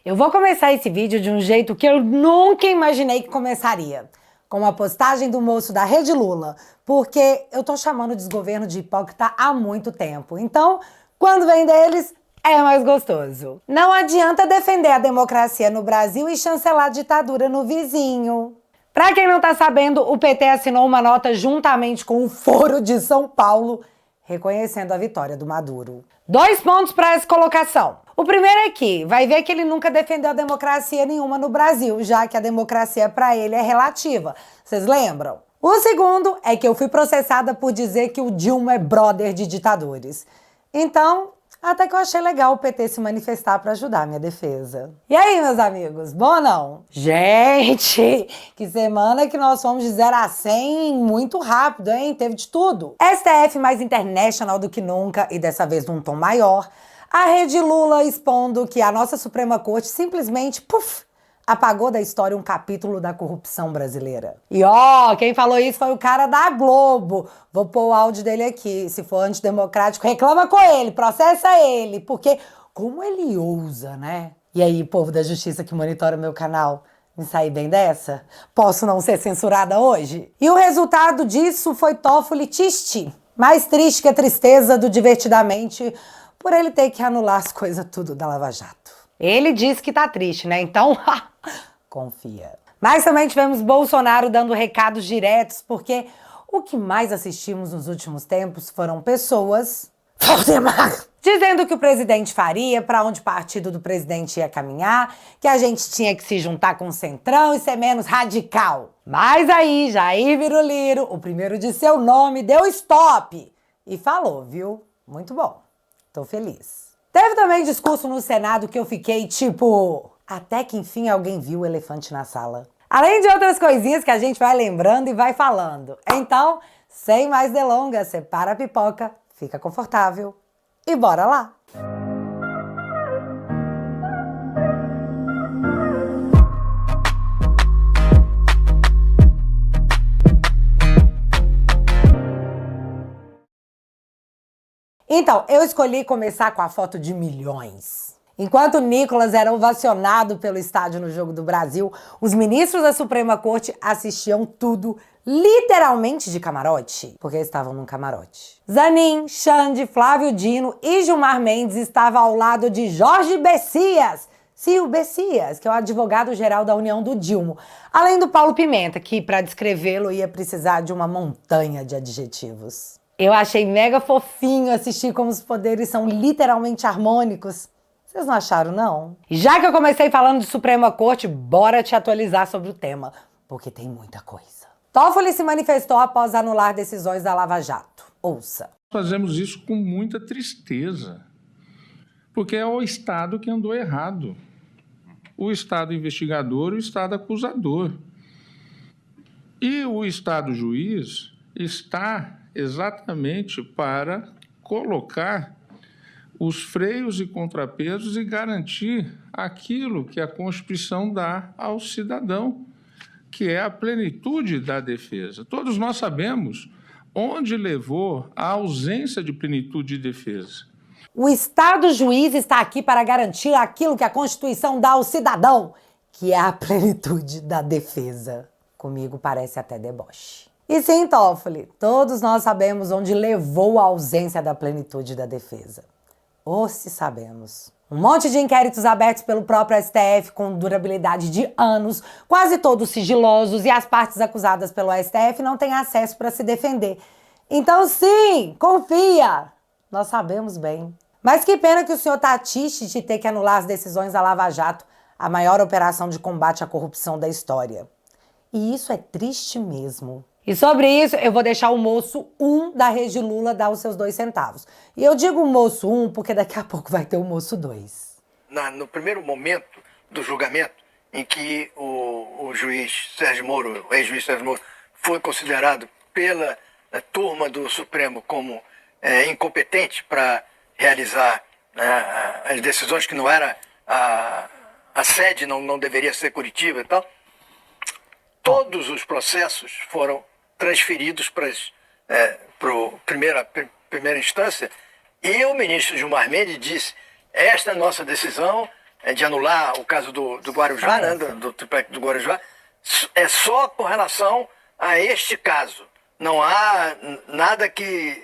Eu vou começar esse vídeo de um jeito que eu nunca imaginei que começaria. Com a postagem do moço da Rede Lula, porque eu tô chamando o desgoverno de hipócrita há muito tempo. Então, quando vem deles, é mais gostoso. Não adianta defender a democracia no Brasil e chancelar a ditadura no vizinho. Pra quem não tá sabendo, o PT assinou uma nota juntamente com o Foro de São Paulo, reconhecendo a vitória do Maduro. 2 pontos para essa colocação. O primeiro é que vai ver que ele nunca defendeu a democracia nenhuma no Brasil, já que a democracia para ele é relativa. Vocês lembram? O segundo é que eu fui processada por dizer que o Dilma é brother de ditadores. Então, até que eu achei legal o PT se manifestar para ajudar a minha defesa. E aí, meus amigos, bom ou não? Gente, que semana que nós fomos de 0 a 100 muito rápido, hein? Teve de tudo. STF mais international do que nunca e dessa vez num tom maior. A Rede Lula expondo que a nossa Suprema Corte simplesmente, apagou da história um capítulo da corrupção brasileira. E quem falou isso foi o cara da Globo. Vou pôr o áudio dele aqui. Se for antidemocrático, reclama com ele, processa ele. Porque como ele ousa, né? E aí, povo da justiça que monitora meu canal, me sair bem dessa? Posso não ser censurada hoje? E o resultado disso foi Toffoli Tisti. Mais triste que a tristeza do Divertidamente, por ele ter que anular as coisas tudo da Lava Jato. Ele disse que tá triste, né? Então, confia. Mas também tivemos Bolsonaro dando recados diretos, porque o que mais assistimos nos últimos tempos foram pessoas dizendo que o presidente faria, para onde o partido do presidente ia caminhar, que a gente tinha que se juntar com o Centrão e ser menos radical. Mas aí, Jair Biruliro, o primeiro de seu nome, deu stop e falou, viu? Muito bom. Tô feliz. Teve também discurso no Senado que eu fiquei tipo, até que enfim alguém viu o elefante na sala. Além de outras coisinhas que a gente vai lembrando e vai falando. Então, sem mais delongas, separa a pipoca, fica confortável e bora lá! Então, eu escolhi começar com a foto de milhões. Enquanto Nicolas era ovacionado pelo estádio no Jogo do Brasil, os ministros da Suprema Corte assistiam tudo literalmente de camarote, porque estavam num camarote. Zanin, Xande, Flávio Dino e Gilmar Mendes estavam ao lado de Jorge Bessias. Sim, o Bessias, que é o advogado-geral da União do Dilma. Além do Paulo Pimenta, que para descrevê-lo ia precisar de uma montanha de adjetivos. Eu achei mega fofinho assistir como os poderes são literalmente harmônicos. Vocês não acharam, não? E já que eu comecei falando de Suprema Corte, bora te atualizar sobre o tema, porque tem muita coisa. Toffoli se manifestou após anular decisões da Lava Jato. Ouça. Fazemos isso com muita tristeza, porque é o Estado que andou errado. O Estado investigador e o Estado acusador. E o Estado juiz está exatamente para colocar os freios e contrapesos e garantir aquilo que a Constituição dá ao cidadão, que é a plenitude da defesa. Todos nós sabemos onde levou a ausência de plenitude de defesa. O Estado juiz está aqui para garantir aquilo que a Constituição dá ao cidadão, que é a plenitude da defesa. Comigo parece até deboche. E sim, Toffoli, todos nós sabemos onde levou a ausência da plenitude da defesa. Ou se sabemos. Um monte de inquéritos abertos pelo próprio STF com durabilidade de anos, quase todos sigilosos, e as partes acusadas pelo STF não têm acesso para se defender. Então sim, confia! Nós sabemos bem. Mas que pena que o senhor tá triste de ter que anular as decisões da Lava Jato, a maior operação de combate à corrupção da história. E isso é triste mesmo. E sobre isso, eu vou deixar o moço 1 da Rede Lula dar os seus 2 centavos. E eu digo o moço 1 porque daqui a pouco vai ter o moço 2. No primeiro momento do julgamento, em que o juiz Sérgio Moro, o ex-juiz Sérgio Moro, foi considerado pela turma do Supremo como incompetente para realizar as decisões, que não era a sede, não deveria ser Curitiba e tal, todos os processos foram transferidos para a primeira instância, e o ministro Gilmar Mendes disse: esta nossa decisão de anular o caso do Guarujá, né, do triplex do Guarujá, é só com relação a este caso. Não há nada que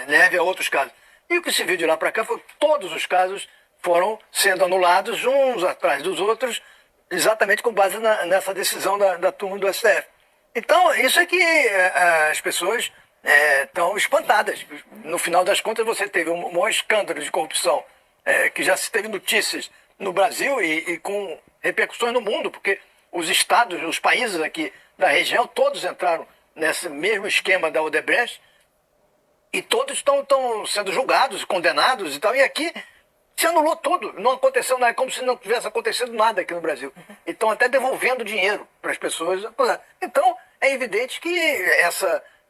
leve a outros casos. E o que se viu de lá para cá foi que todos os casos foram sendo anulados uns atrás dos outros, exatamente com base nessa decisão da turma do STF. Então, isso é que as pessoas estão espantadas. No final das contas, você teve um maior escândalo de corrupção que já se teve notícias no Brasil e com repercussões no mundo, porque os estados, os países aqui da região, todos entraram nesse mesmo esquema da Odebrecht e todos estão sendo julgados, condenados e tal. E aqui se anulou tudo, não aconteceu nada, como se não tivesse acontecido nada aqui no Brasil. E estão até devolvendo dinheiro para as pessoas. Então, é evidente que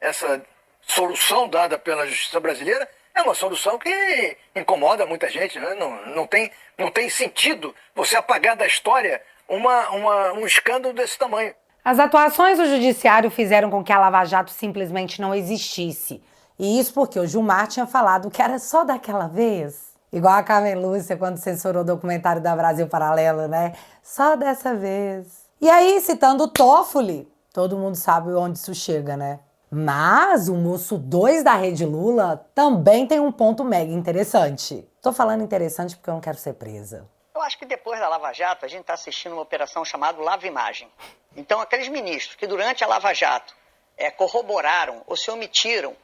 essa solução dada pela justiça brasileira é uma solução que incomoda muita gente. Né? Não tem sentido você apagar da história um escândalo desse tamanho. As atuações do judiciário fizeram com que a Lava Jato simplesmente não existisse. E isso porque o Gilmar tinha falado que era só daquela vez. Igual a Carmen Lúcia quando censurou o documentário da Brasil Paralelo, né? Só dessa vez. E aí, citando o Toffoli, todo mundo sabe onde isso chega, né? Mas o moço 2 da Rede Lula também tem um ponto mega interessante. Tô falando interessante porque eu não quero ser presa. Eu acho que depois da Lava Jato, a gente está assistindo uma operação chamada Lava Imagem. Então, aqueles ministros que durante a Lava Jato corroboraram ou se omitiram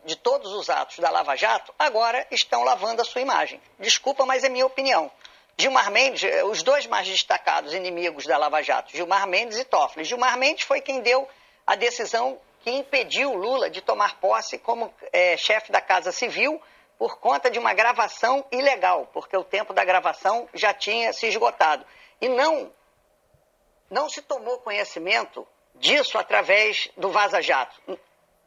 de todos os atos da Lava Jato, agora estão lavando a sua imagem. Desculpa, mas é minha opinião. Gilmar Mendes, os dois mais destacados inimigos da Lava Jato, Gilmar Mendes e Toffoli. Gilmar Mendes foi quem deu a decisão que impediu Lula de tomar posse como chefe da Casa Civil por conta de uma gravação ilegal, porque o tempo da gravação já tinha se esgotado. E não se tomou conhecimento disso através do Vaza Jato.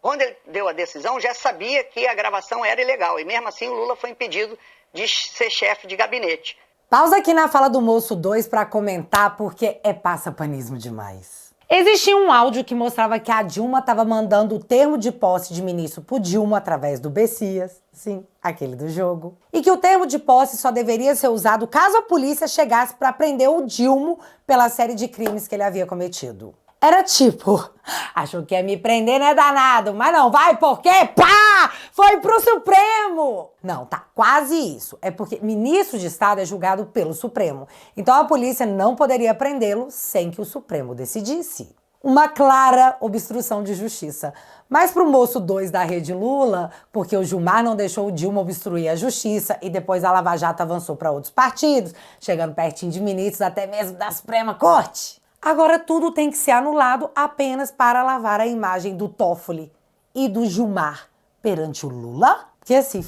Quando ele deu a decisão, já sabia que a gravação era ilegal. E mesmo assim, o Lula foi impedido de ser chefe de gabinete. Pausa aqui na fala do moço 2 para comentar, porque é passapanismo demais. Existia um áudio que mostrava que a Dilma estava mandando o termo de posse de ministro pro Dilma através do Bessias, sim, aquele do jogo, e que o termo de posse só deveria ser usado caso a polícia chegasse para prender o Dilma pela série de crimes que ele havia cometido. Era tipo, achou que ia me prender, né, danado? Mas não vai porque, pá, foi pro Supremo. Não, tá quase isso. É porque ministro de Estado é julgado pelo Supremo. Então a polícia não poderia prendê-lo sem que o Supremo decidisse. Uma clara obstrução de justiça. Mas pro moço 2 da Rede Lula, porque o Gilmar não deixou o Dilma obstruir a justiça e depois a Lava Jato avançou para outros partidos, chegando pertinho de ministros até mesmo da Suprema Corte. Agora tudo tem que ser anulado apenas para lavar a imagem do Toffoli e do Gilmar perante o Lula? Porque assim,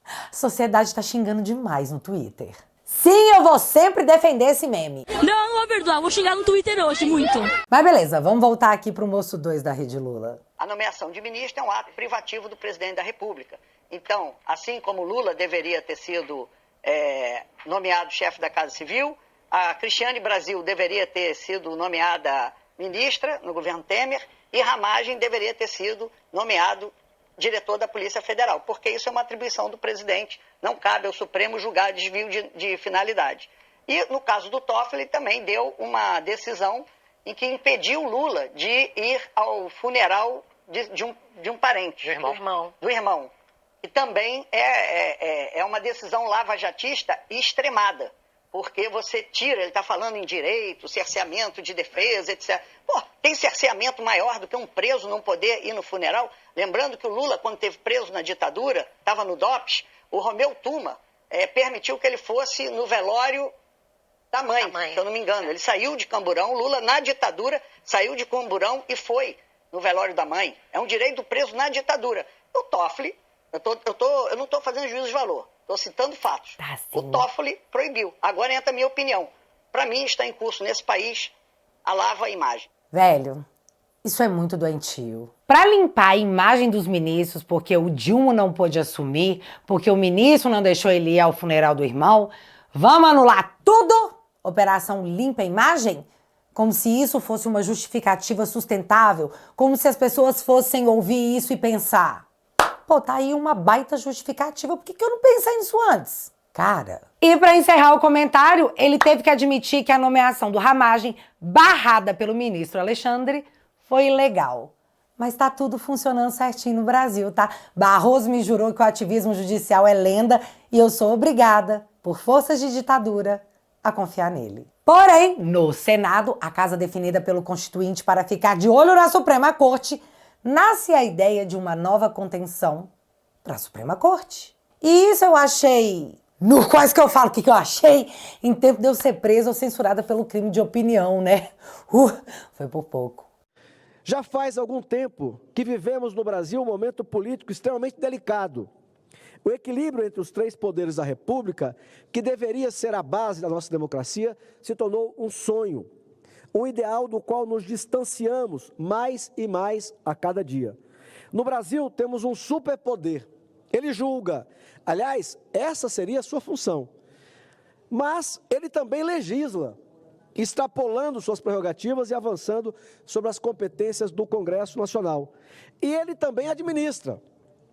a sociedade tá xingando demais no Twitter. Sim, eu vou sempre defender esse meme. Não vou perdoar, vou xingar no Twitter hoje, muito. Mas beleza, vamos voltar aqui pro moço 2 da Rede Lula. A nomeação de ministro é um ato privativo do presidente da República. Então, assim como Lula deveria ter sido nomeado chefe da Casa Civil, a Cristiane Brasil deveria ter sido nomeada ministra no governo Temer e Ramagem deveria ter sido nomeado diretor da Polícia Federal, porque isso é uma atribuição do presidente, não cabe ao Supremo julgar desvio de finalidade. E no caso do Toffoli também deu uma decisão em que impediu Lula de ir ao funeral de um parente. Do irmão. E também é uma decisão lavajatista extremada. Porque você tira, ele está falando em direito, cerceamento de defesa, etc. Pô, tem cerceamento maior do que um preso não poder ir no funeral? Lembrando que o Lula, quando esteve preso na ditadura, estava no DOPS, o Romeu Tuma permitiu que ele fosse no velório da mãe, se eu não me engano. Ele saiu de Camburão, o Lula, na ditadura, saiu de Camburão e foi no velório da mãe. É um direito do preso na ditadura. O Toffoli, eu não estou fazendo juízo de valor. Estou citando fatos. Tá, o Toffoli proibiu. Agora entra a minha opinião. Para mim, está em curso nesse país a lava imagem. Velho, isso é muito doentio. Para limpar a imagem dos ministros, porque o Dilma não pôde assumir, porque o ministro não deixou ele ir ao funeral do irmão, vamos anular tudo? Operação Limpa a Imagem? Como se isso fosse uma justificativa sustentável, como se as pessoas fossem ouvir isso e pensar: pô, tá aí uma baita justificativa, por que eu não pensei nisso antes? Cara. E para encerrar o comentário, ele teve que admitir que a nomeação do Ramagem, barrada pelo ministro Alexandre, foi ilegal. Mas tá tudo funcionando certinho no Brasil, tá? Barroso me jurou que o ativismo judicial é lenda e eu sou obrigada, por forças de ditadura, a confiar nele. Porém, no Senado, a casa definida pelo Constituinte para ficar de olho na Suprema Corte, nasce a ideia de uma nova contenção para a Suprema Corte. E isso eu achei... Quase que eu falo o que eu achei em tempo de eu ser presa ou censurada pelo crime de opinião, né? Foi por pouco. Já faz algum tempo que vivemos no Brasil um momento político extremamente delicado. O equilíbrio entre os três poderes da República, que deveria ser a base da nossa democracia, se tornou um sonho, um ideal do qual nos distanciamos mais e mais a cada dia. No Brasil, temos um superpoder. Ele julga. Aliás, essa seria a sua função. Mas ele também legisla, extrapolando suas prerrogativas e avançando sobre as competências do Congresso Nacional. E ele também administra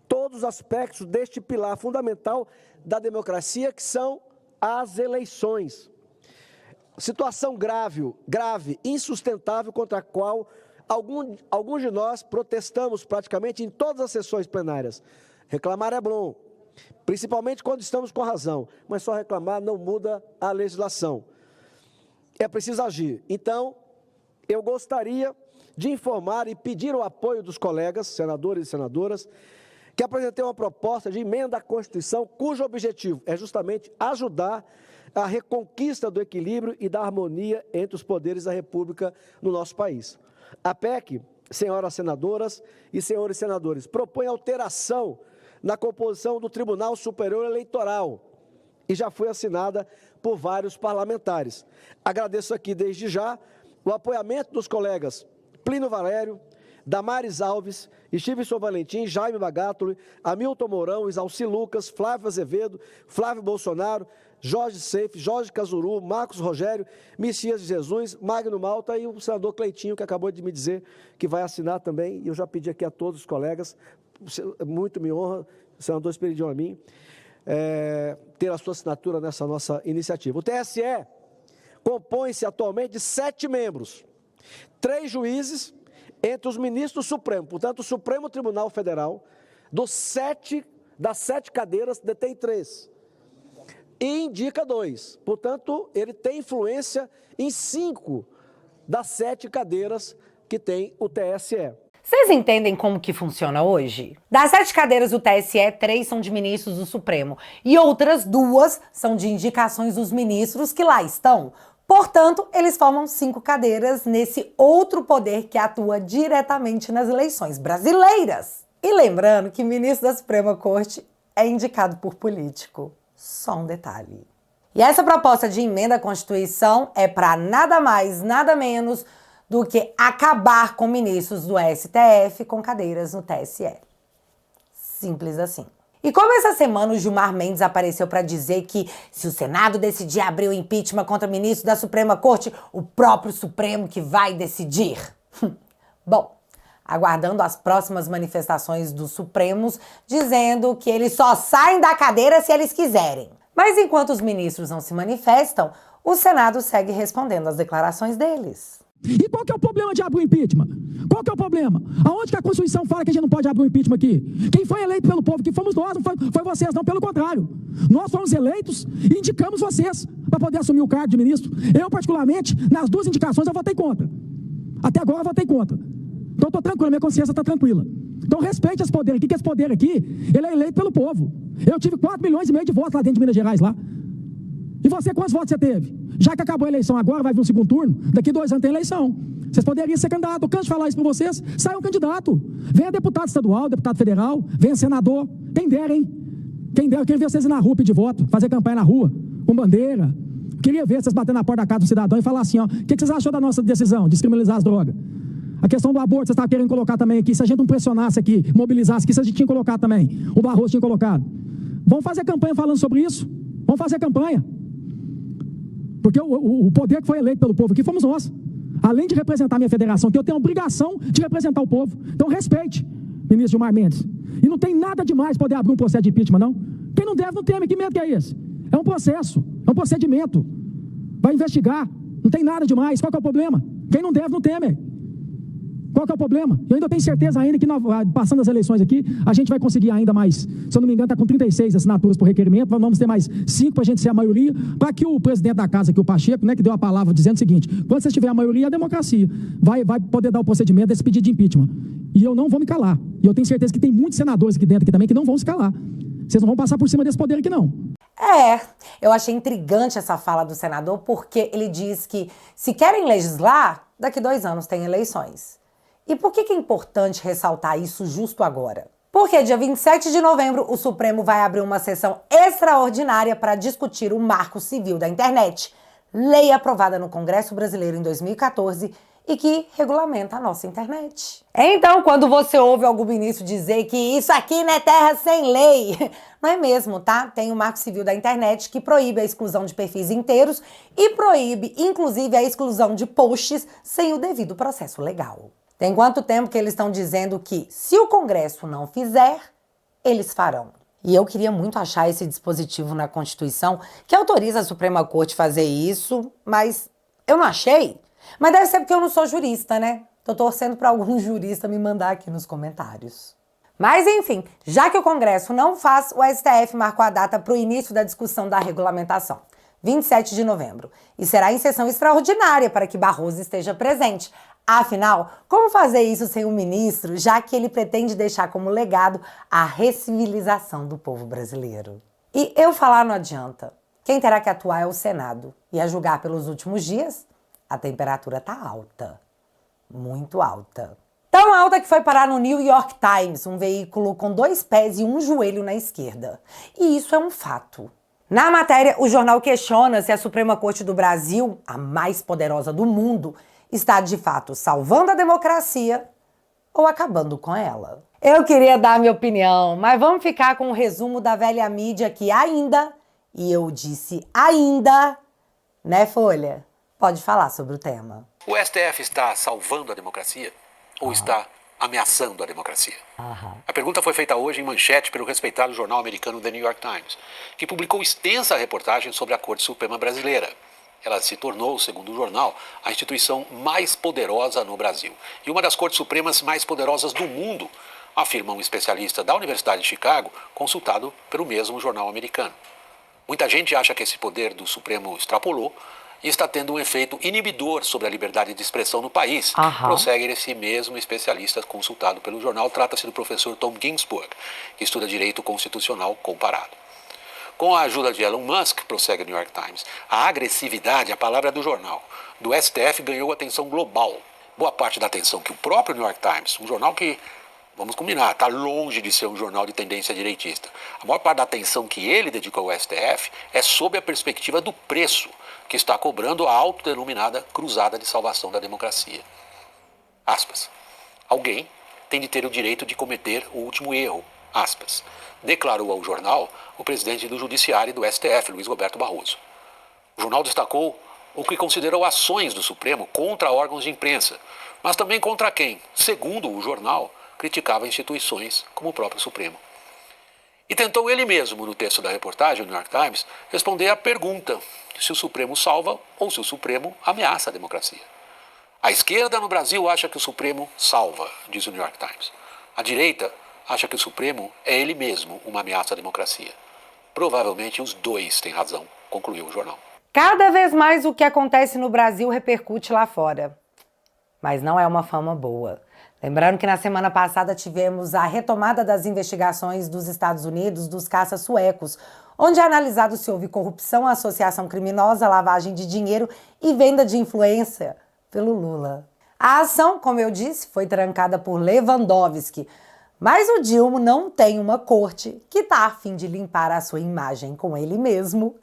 todos os aspectos deste pilar fundamental da democracia, que são as eleições. Situação grave, insustentável, contra a qual alguns de nós protestamos praticamente em todas as sessões plenárias. Reclamar é bom, principalmente quando estamos com razão, mas só reclamar não muda a legislação. É preciso agir. Então, eu gostaria de informar e pedir o apoio dos colegas, senadores e senadoras, que apresentei uma proposta de emenda à Constituição, cujo objetivo é justamente ajudar a reconquista do equilíbrio e da harmonia entre os poderes da República no nosso país. A PEC, senhoras senadoras e senhores senadores, propõe alteração na composição do Tribunal Superior Eleitoral e já foi assinada por vários parlamentares. Agradeço aqui desde já o apoiamento dos colegas Plínio Valério, Damares Alves, Stevenson Valentim, Jaime Bagatoli, Hamilton Mourão, Isalci Lucas, Flávio Azevedo, Flávio Bolsonaro, Jorge Seife, Jorge Cazuru, Marcos Rogério, Messias de Jesus, Magno Malta e o senador Cleitinho, que acabou de me dizer que vai assinar também. E eu já pedi aqui a todos os colegas, muito me honra, o senador Esperidião a mim, ter a sua assinatura nessa nossa iniciativa. O TSE compõe-se atualmente de 7 membros, 3 juízes entre os ministros do Supremo. Portanto, o Supremo Tribunal Federal, das 7 cadeiras, detém 3 e indica 2. Portanto, ele tem influência em 5 das 7 cadeiras que tem o TSE. Vocês entendem como que funciona hoje? Das 7 cadeiras do TSE, 3 são de ministros do Supremo e outras 2 são de indicações dos ministros que lá estão. Portanto, eles formam 5 cadeiras nesse outro poder que atua diretamente nas eleições brasileiras. E lembrando que ministro da Suprema Corte é indicado por político. Só um detalhe. E essa proposta de emenda à Constituição é para nada mais, nada menos do que acabar com ministros do STF com cadeiras no TSE. Simples assim. E como essa semana o Gilmar Mendes apareceu para dizer que se o Senado decidir abrir o impeachment contra ministro da Suprema Corte, o próprio Supremo que vai decidir. Bom, aguardando as próximas manifestações dos Supremos, dizendo que eles só saem da cadeira se eles quiserem. Mas enquanto os ministros não se manifestam, o Senado segue respondendo às declarações deles. E qual que é o problema de abrir o impeachment? Qual que é o problema? Aonde que a Constituição fala que a gente não pode abrir o impeachment aqui? Quem foi eleito pelo povo, que fomos nós, não foi vocês, não, pelo contrário. Nós fomos eleitos e indicamos vocês para poder assumir o cargo de ministro. Eu, particularmente, nas 2 indicações eu votei contra. Até agora eu votei contra. Então eu estou tranquilo, minha consciência está tranquila. Então respeite esse poder aqui, que esse poder aqui, ele é eleito pelo povo. Eu tive 4,5 milhões de votos lá dentro de Minas Gerais, lá. E você, quantos votos você teve? Já que acabou a eleição agora, vai vir um segundo turno, daqui 2 anos tem eleição. Vocês poderiam ser candidato. Eu canso de falar isso para vocês. Saia um candidato. Venha deputado estadual, deputado federal, venha senador. Quem dera, hein? Quem dera. Eu queria ver vocês ir na rua pedir voto, fazer campanha na rua, com bandeira. Queria ver vocês batendo na porta da casa do cidadão e falar assim, ó, o que vocês achou da nossa decisão de descriminalizar as drogas? A questão do aborto, vocês estavam querendo colocar também aqui. Se a gente não pressionasse aqui, mobilizasse aqui, vocês tinham colocado também. O Barroso tinha colocado. Vamos fazer campanha falando sobre isso. Vamos fazer campanha. Porque o poder que foi eleito pelo povo aqui fomos nós. Além de representar a minha federação, que eu tenho a obrigação de representar o povo. Então respeite, ministro Gilmar Mendes. E não tem nada demais poder abrir um processo de impeachment, não. Quem não deve, não teme. Que medo que é esse? É um processo, é um procedimento. Vai investigar, não tem nada demais. Qual que é o problema? Quem não deve, não teme. Qual que é o problema? Eu ainda tenho certeza ainda que, passando as eleições aqui, a gente vai conseguir ainda mais, se eu não me engano, está com 36 assinaturas por requerimento, vamos ter mais 5 para a gente ser a maioria, para que o presidente da casa, que o Pacheco, né, que deu a palavra dizendo o seguinte: quando vocês tiverem a maioria, a democracia vai poder dar o procedimento desse pedido de impeachment. E eu não vou me calar. E eu tenho certeza que tem muitos senadores aqui dentro aqui também que não vão se calar. Vocês não vão passar por cima desse poder aqui, não. Eu achei intrigante essa fala do senador, porque ele diz que se querem legislar, daqui 2 anos tem eleições. E por que é importante ressaltar isso justo agora? Porque dia 27 de novembro o Supremo vai abrir uma sessão extraordinária para discutir o Marco Civil da Internet, lei aprovada no Congresso Brasileiro em 2014 e que regulamenta a nossa internet. Então, quando você ouve algum ministro dizer que isso aqui não é terra sem lei, não é mesmo, tá? Tem o Marco Civil da Internet que proíbe a exclusão de perfis inteiros e proíbe, inclusive, a exclusão de posts sem o devido processo legal. Tem quanto tempo que eles estão dizendo que, se o Congresso não fizer, eles farão? E eu queria muito achar esse dispositivo na Constituição que autoriza a Suprema Corte fazer isso, mas eu não achei. Mas deve ser porque eu não sou jurista, né? Tô torcendo para algum jurista me mandar aqui nos comentários. Mas enfim, já que o Congresso não faz, o STF marcou a data para o início da discussão da regulamentação, 27 de novembro. E será em sessão extraordinária para que Barroso esteja presente. Afinal, como fazer isso sem o ministro, já que ele pretende deixar como legado a recivilização do povo brasileiro? E eu falar não adianta. Quem terá que atuar é o Senado. E a julgar pelos últimos dias, a temperatura tá alta. Muito alta. Tão alta que foi parar no New York Times, um veículo com 2 pés e um joelho na esquerda. E isso é um fato. Na matéria, o jornal questiona se a Suprema Corte do Brasil, a mais poderosa do mundo, está de fato salvando a democracia ou acabando com ela. Eu queria dar minha opinião, mas vamos ficar com o resumo da velha mídia que ainda, e eu disse ainda, né, Folha? Pode falar sobre o tema. O STF está salvando a democracia ou está ameaçando a democracia? A pergunta foi feita hoje em manchete pelo respeitado jornal americano The New York Times, que publicou extensa reportagem sobre a Corte Suprema Brasileira. Ela se tornou, segundo o jornal, a instituição mais poderosa no Brasil e uma das cortes supremas mais poderosas do mundo, afirma um especialista da Universidade de Chicago, consultado pelo mesmo jornal americano. Muita gente acha que esse poder do Supremo extrapolou e está tendo um efeito inibidor sobre a liberdade de expressão no país. Prossegue esse mesmo especialista consultado pelo jornal. Trata-se do professor Tom Ginsburg, que estuda direito constitucional comparado. Com a ajuda de Elon Musk, prossegue o New York Times, a agressividade, a palavra do jornal, do STF ganhou atenção global. Boa parte da atenção que o próprio New York Times, um jornal que, vamos combinar, está longe de ser um jornal de tendência direitista. A maior parte da atenção que ele dedicou ao STF é sob a perspectiva do preço que está cobrando a autodenominada cruzada de salvação da democracia. Aspas. Alguém tem de ter o direito de cometer o último erro. Aspas. Declarou ao jornal o presidente do Judiciário e do STF, Luiz Roberto Barroso. O jornal destacou o que considerou ações do Supremo contra órgãos de imprensa, mas também contra quem, segundo o jornal, criticava instituições como o próprio Supremo. E tentou ele mesmo, no texto da reportagem, o New York Times, responder à pergunta se o Supremo salva ou se o Supremo ameaça a democracia. A esquerda no Brasil acha que o Supremo salva, diz o New York Times. A direita acha que o Supremo é ele mesmo uma ameaça à democracia. Provavelmente os dois têm razão, concluiu o jornal. Cada vez mais o que acontece no Brasil repercute lá fora. Mas não é uma fama boa. Lembrando que na semana passada tivemos a retomada das investigações dos Estados Unidos dos caças suecos, onde é analisado se houve corrupção, associação criminosa, lavagem de dinheiro e venda de influência pelo Lula. A ação, como eu disse, foi trancada por Lewandowski, mas o Dilma não tem uma corte que está a fim de limpar a sua imagem com ele mesmo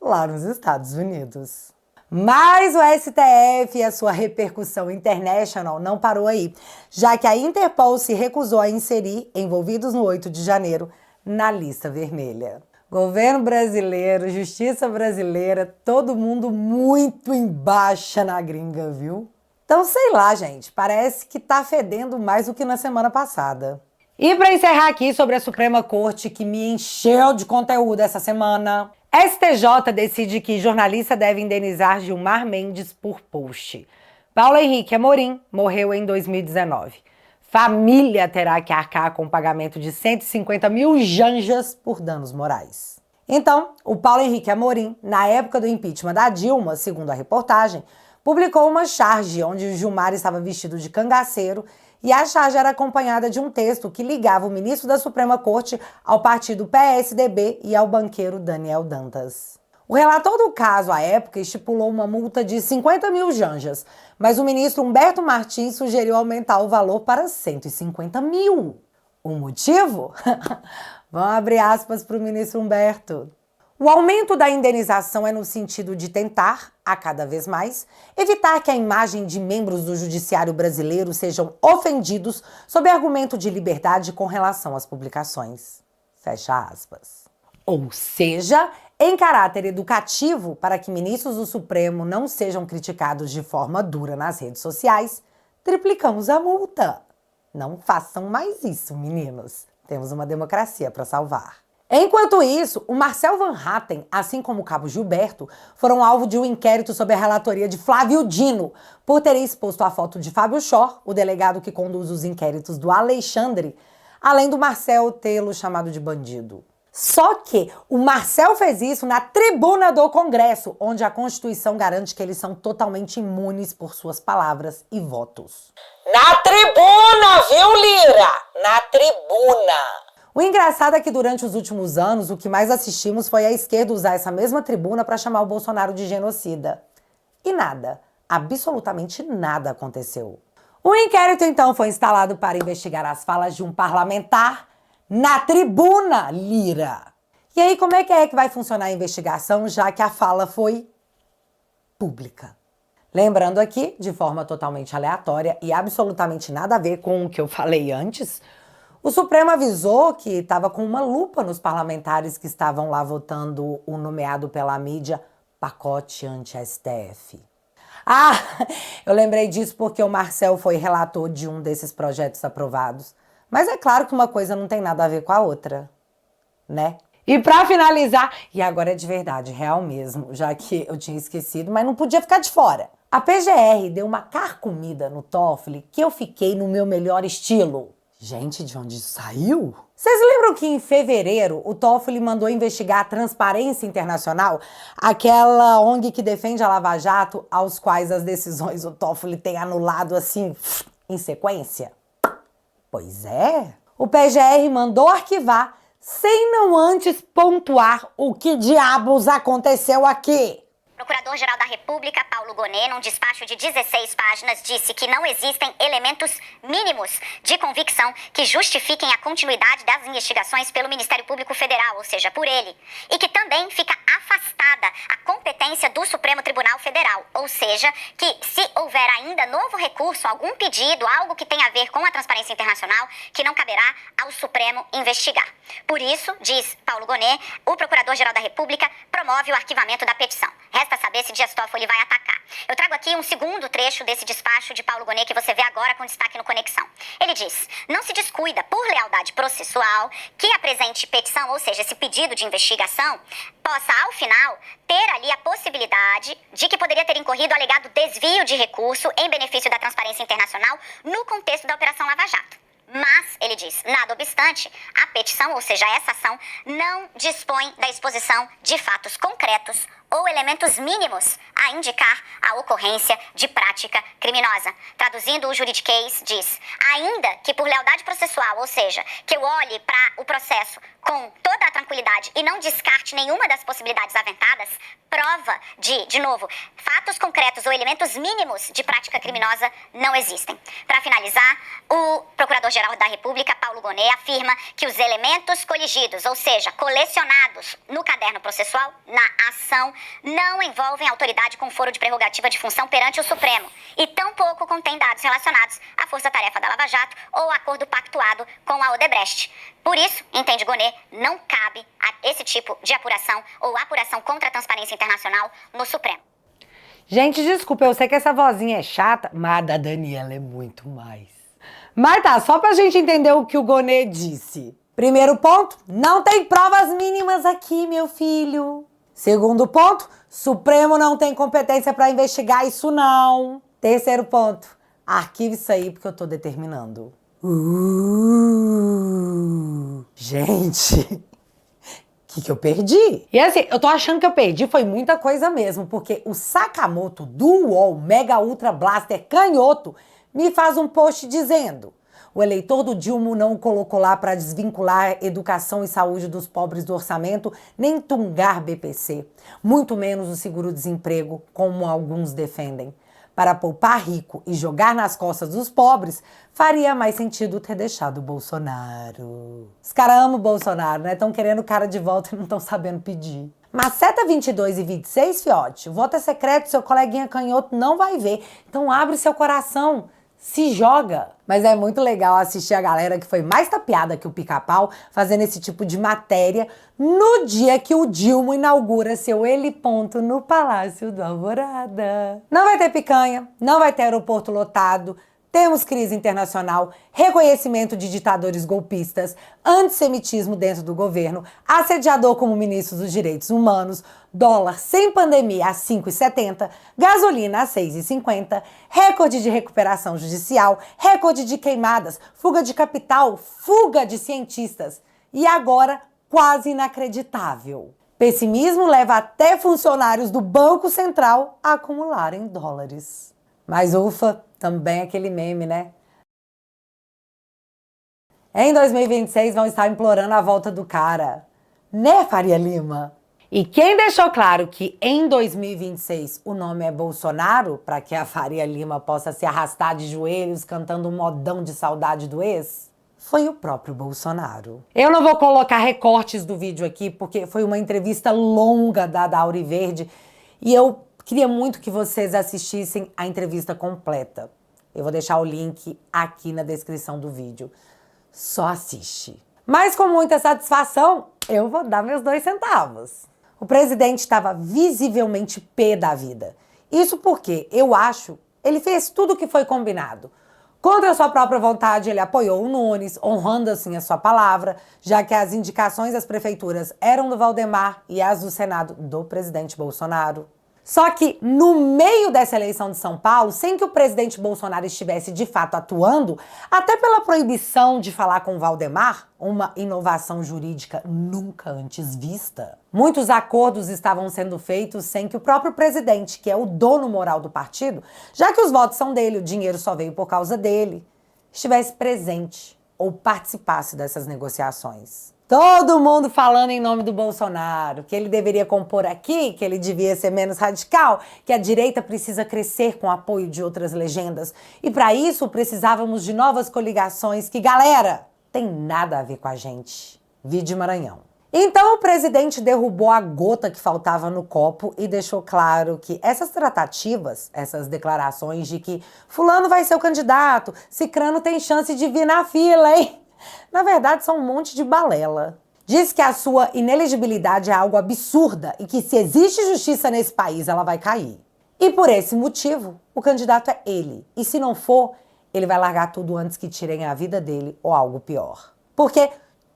lá nos Estados Unidos. Mas o STF e a sua repercussão internacional não parou aí, já que a Interpol se recusou a inserir envolvidos no 8 de janeiro na lista vermelha. Governo brasileiro, justiça brasileira, todo mundo muito em baixa na gringa, viu? Então, sei lá, gente, parece que tá fedendo mais do que na semana passada. E para encerrar aqui sobre a Suprema Corte, que me encheu de conteúdo essa semana, STJ decide que jornalista deve indenizar Gilmar Mendes por post. Paulo Henrique Amorim morreu em 2019. Família terá que arcar com o pagamento de 150 mil janjas por danos morais. Então, o Paulo Henrique Amorim, na época do impeachment da Dilma, segundo a reportagem, publicou uma charge onde o Gilmar estava vestido de cangaceiro e a charge era acompanhada de um texto que ligava o ministro da Suprema Corte ao partido PSDB e ao banqueiro Daniel Dantas. O relator do caso, à época, estipulou uma multa de 50 mil janjas, mas o ministro Humberto Martins sugeriu aumentar o valor para 150 mil. O motivo? Vamos abrir aspas para o ministro Humberto. O aumento da indenização é no sentido de tentar, a cada vez mais, evitar que a imagem de membros do judiciário brasileiro sejam ofendidos sob argumento de liberdade com relação às publicações. Fecha aspas. Ou seja, em caráter educativo, para que ministros do Supremo não sejam criticados de forma dura nas redes sociais, triplicamos a multa. Não façam mais isso, meninos. Temos uma democracia para salvar. Enquanto isso, o Marcel Van Hatten, assim como o cabo Gilberto, foram alvo de um inquérito sob a relatoria de Flávio Dino, por terem exposto a foto de Fábio Chor, o delegado que conduz os inquéritos do Alexandre, além do Marcel tê-lo chamado de bandido. Só que o Marcel fez isso na tribuna do Congresso, onde a Constituição garante que eles são totalmente imunes por suas palavras e votos. Na tribuna, viu, Lira? Na tribuna! O engraçado é que durante os últimos anos, o que mais assistimos foi a esquerda usar essa mesma tribuna para chamar o Bolsonaro de genocida. E nada, absolutamente nada aconteceu. O inquérito, então, foi instalado para investigar as falas de um parlamentar na tribuna, Lira. E aí, como é que vai funcionar a investigação, já que a fala foi pública? Lembrando aqui, de forma totalmente aleatória e absolutamente nada a ver com o que eu falei antes, o Supremo avisou que estava com uma lupa nos parlamentares que estavam lá votando o nomeado pela mídia pacote anti-STF. Ah, eu lembrei disso porque o Marcel foi relator de um desses projetos aprovados. Mas é claro que uma coisa não tem nada a ver com a outra, né? E pra finalizar, e agora é de verdade, real mesmo, já que eu tinha esquecido, mas não podia ficar de fora. A PGR deu uma carcomida no Toffoli que eu fiquei no meu melhor estilo. Gente, de onde isso saiu? Vocês lembram que em fevereiro o Toffoli mandou investigar a Transparência Internacional, aquela ONG que defende a Lava Jato, aos quais as decisões o Toffoli tem anulado assim, em sequência? Pois é, o PGR mandou arquivar sem não antes pontuar o que diabos aconteceu aqui. O Procurador-Geral da República, Paulo Gonet, num despacho de 16 páginas, disse que não existem elementos mínimos de convicção que justifiquem a continuidade das investigações pelo Ministério Público Federal, ou seja, por ele, e que também fica afastada a competência do Supremo Tribunal Federal, ou seja, que se houver ainda novo recurso, algum pedido, algo que tenha a ver com a Transparência Internacional, que não caberá ao Supremo investigar. Por isso, diz Paulo Gonet, o Procurador-Geral da República promove o arquivamento da petição. Resta saber se Dias Toffoli vai atacar. Eu trago aqui um segundo trecho desse despacho de Paulo Gonet que você vê agora com destaque no Conexão. Ele diz: não se descuida, por lealdade processual, que a presente petição, ou seja, esse pedido de investigação, possa, ao final, ter ali a possibilidade de que poderia ter incorrido alegado desvio de recurso em benefício da Transparência Internacional no contexto da Operação Lava Jato. Mas, ele diz, nada obstante, a petição, ou seja, essa ação, não dispõe da exposição de fatos concretos ou elementos mínimos a indicar a ocorrência de prática criminosa. Traduzindo, o juridiquês diz: ainda que por lealdade processual, ou seja, que eu olhe para o processo com toda a tranquilidade e não descarte nenhuma das possibilidades aventadas, prova de novo, fatos concretos ou elementos mínimos de prática criminosa não existem. Para finalizar, o Procurador-Geral da República, Paulo Gonet, afirma que os elementos coligidos, ou seja, colecionados no caderno processual, na ação, não envolvem autoridade com foro de prerrogativa de função perante o Supremo e tampouco contém dados relacionados à força-tarefa da Lava Jato ou acordo pactuado com a Odebrecht. Por isso, entende Gonet, não cabe a esse tipo de apuração ou apuração contra a Transparência Internacional no Supremo. Gente, desculpa, eu sei que essa vozinha é chata, mas a da Daniela é muito mais. Mas tá, só pra gente entender o que o Gonet disse. Primeiro ponto, não tem provas mínimas aqui, meu filho. Segundo ponto, Supremo não tem competência para investigar isso não. Terceiro ponto, arquive isso aí porque eu tô determinando. Gente, o que eu perdi? E assim, eu tô achando que eu perdi foi muita coisa mesmo, porque o Sakamoto do UOL Mega Ultra Blaster canhoto me faz um post dizendo: o eleitor do Dilma não o colocou lá para desvincular educação e saúde dos pobres do orçamento, nem tungar BPC, muito menos o seguro-desemprego, como alguns defendem. Para poupar rico e jogar nas costas dos pobres, faria mais sentido ter deixado o Bolsonaro. Os caras amam o Bolsonaro, né? Estão querendo o cara de volta e não estão sabendo pedir. Maceta 22 e 26, fiote, o voto é secreto, seu coleguinha canhoto não vai ver. Então abre seu coração. Se joga. Mas é muito legal assistir a galera que foi mais tapeada que o Pica-Pau fazendo esse tipo de matéria no dia que o Dilma inaugura seu heliponto no Palácio do Alvorada. Não vai ter picanha, não vai ter aeroporto lotado, temos crise internacional, reconhecimento de ditadores golpistas, antissemitismo dentro do governo, assediador como ministro dos direitos humanos, dólar sem pandemia a 5,70, gasolina a 6,50, recorde de recuperação judicial, recorde de queimadas, fuga de capital, fuga de cientistas. E agora, quase inacreditável. Pessimismo leva até funcionários do Banco Central a acumularem dólares. Mas ufa, também aquele meme, né? Em 2026 vão estar implorando a volta do cara. Né, Faria Lima? E quem deixou claro que em 2026 o nome é Bolsonaro, para que a Faria Lima possa se arrastar de joelhos cantando um modão de saudade do ex, foi o próprio Bolsonaro. Eu não vou colocar recortes do vídeo aqui, porque foi uma entrevista longa da Auri Verde, e eu queria muito que vocês assistissem a entrevista completa. Eu vou deixar o link aqui na descrição do vídeo. Só assiste. Mas com muita satisfação, eu vou dar meus 2 centavos. O presidente estava visivelmente pé da vida. Isso porque, eu acho, ele fez tudo o que foi combinado. Contra a sua própria vontade, ele apoiou o Nunes, honrando assim a sua palavra, já que as indicações às prefeituras eram do Valdemar e as do Senado do presidente Bolsonaro. Só que, no meio dessa eleição de São Paulo, sem que o presidente Bolsonaro estivesse de fato atuando, até pela proibição de falar com o Valdemar, uma inovação jurídica nunca antes vista, muitos acordos estavam sendo feitos sem que o próprio presidente, que é o dono moral do partido, já que os votos são dele, o dinheiro só veio por causa dele, estivesse presente ou participasse dessas negociações. Todo mundo falando em nome do Bolsonaro, que ele deveria compor aqui, que ele devia ser menos radical, que a direita precisa crescer com o apoio de outras legendas. E para isso precisávamos de novas coligações que, galera, tem nada a ver com a gente. Vide Maranhão. Então o presidente derrubou a gota que faltava no copo e deixou claro que essas tratativas, essas declarações de que fulano vai ser o candidato, cicrano tem chance de vir na fila, hein? Na verdade, são um monte de balela. Diz que a sua inelegibilidade é algo absurda e que se existe justiça nesse país, ela vai cair. E por esse motivo, o candidato é ele. E se não for, ele vai largar tudo antes que tirem a vida dele ou algo pior. Porque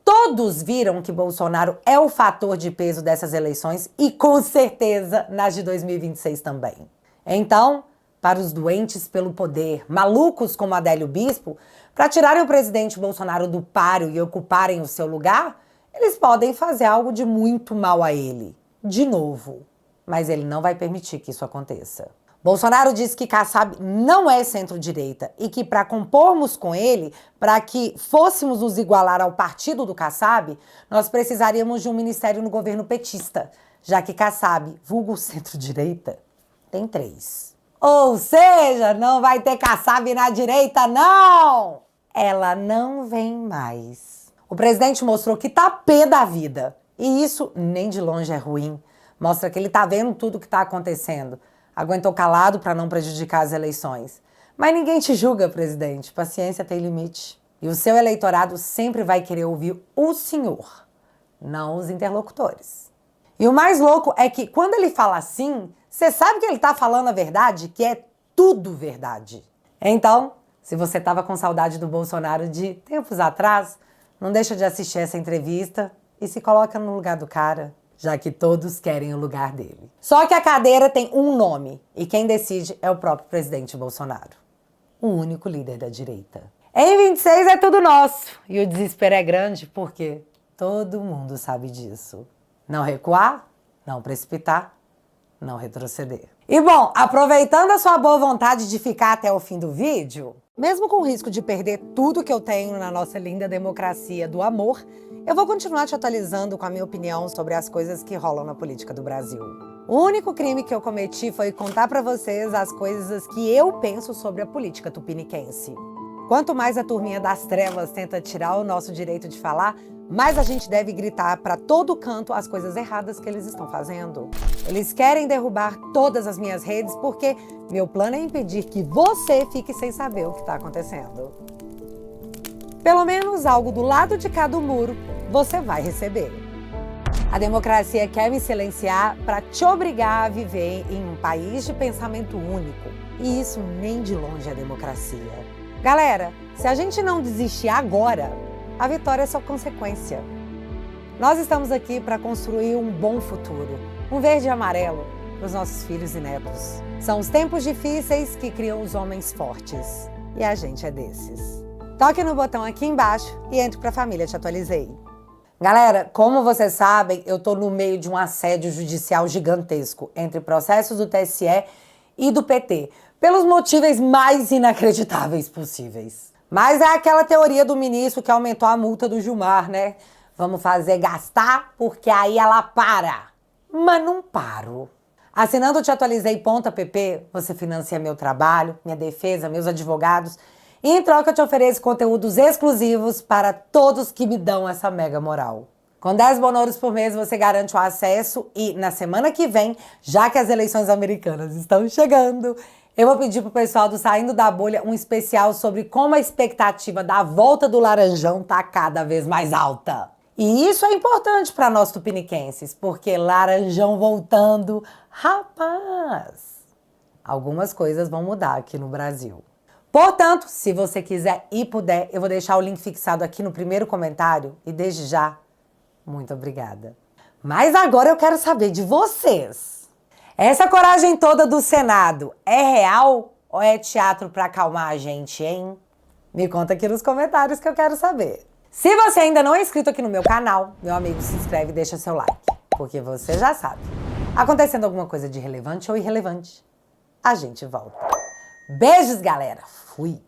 todos viram que Bolsonaro é o fator de peso dessas eleições e com certeza nas de 2026 também. Então, para os doentes pelo poder, malucos como Adélio Bispo, para tirarem o presidente Bolsonaro do páreo e ocuparem o seu lugar, eles podem fazer algo de muito mal a ele. De novo. Mas ele não vai permitir que isso aconteça. Bolsonaro disse que Kassab não é centro-direita e que para compormos com ele, para que fôssemos nos igualar ao partido do Kassab, nós precisaríamos de um ministério no governo petista, já que Kassab, vulgo centro-direita, tem 3. Ou seja, não vai ter Kassab na direita, não! Ela não vem mais. O presidente mostrou que tá pé da vida. E isso nem de longe é ruim. Mostra que ele tá vendo tudo o que tá acontecendo. Aguentou calado para não prejudicar as eleições. Mas ninguém te julga, presidente. Paciência tem limite. E o seu eleitorado sempre vai querer ouvir o senhor, não os interlocutores. E o mais louco é que quando ele fala assim, você sabe que ele tá falando a verdade, que é tudo verdade. Então, se você tava com saudade do Bolsonaro de tempos atrás, não deixa de assistir essa entrevista e se coloca no lugar do cara. já que todos querem o lugar dele. Só que a cadeira tem um nome, e quem decide é o próprio presidente Bolsonaro, o único líder da direita. Em 26 é tudo nosso, e o desespero é grande porque todo mundo sabe disso. Não recuar, não precipitar, não retroceder. E bom, aproveitando a sua boa vontade de ficar até o fim do vídeo, mesmo com o risco de perder tudo que eu tenho na nossa linda democracia do amor, eu vou continuar te atualizando com a minha opinião sobre as coisas que rolam na política do Brasil. O único crime que eu cometi foi contar pra vocês as coisas que eu penso sobre a política tupiniquense. Quanto mais a turminha das trevas tenta tirar o nosso direito de falar, mais a gente deve gritar para todo canto as coisas erradas que eles estão fazendo. Eles querem derrubar todas as minhas redes porque meu plano é impedir que você fique sem saber o que está acontecendo. Pelo menos algo do lado de cá do muro você vai receber. A democracia quer me silenciar para te obrigar a viver em um país de pensamento único. E isso nem de longe é democracia. Galera, se a gente não desistir agora, a vitória é só consequência. Nós estamos aqui para construir um bom futuro, um verde e amarelo para os nossos filhos e netos. São os tempos difíceis que criam os homens fortes. E a gente é desses. Toque no botão aqui embaixo e entre para a família Te Atualizei. Galera, como vocês sabem, eu tô no meio de um assédio judicial gigantesco entre processos do TSE e do PT, pelos motivos mais inacreditáveis possíveis. Mas é aquela teoria do ministro que aumentou a multa do Gilmar, né? Vamos fazer gastar porque aí ela para. Mas não paro. Assinando o teatualizei.app, você financia meu trabalho, minha defesa, meus advogados. E em troca eu te ofereço conteúdos exclusivos para todos que me dão essa mega moral. Com 10 bonouros por mês você garante o acesso e na semana que vem, já que as eleições americanas estão chegando, eu vou pedir pro pessoal do Saindo da Bolha um especial sobre como a expectativa da volta do Laranjão tá cada vez mais alta. E isso é importante para nós tupiniquenses, porque Laranjão voltando, rapaz, algumas coisas vão mudar aqui no Brasil. Portanto, se você quiser e puder, eu vou deixar o link fixado aqui no primeiro comentário e desde já, muito obrigada. Mas agora eu quero saber de vocês. Essa coragem toda do Senado é real ou é teatro para acalmar a gente, hein? Me conta aqui nos comentários que eu quero saber. Se você ainda não é inscrito aqui no meu canal, meu amigo, se inscreve e deixa seu like, porque você já sabe. Acontecendo alguma coisa de relevante ou irrelevante, a gente volta. Beijos, galera! Fui!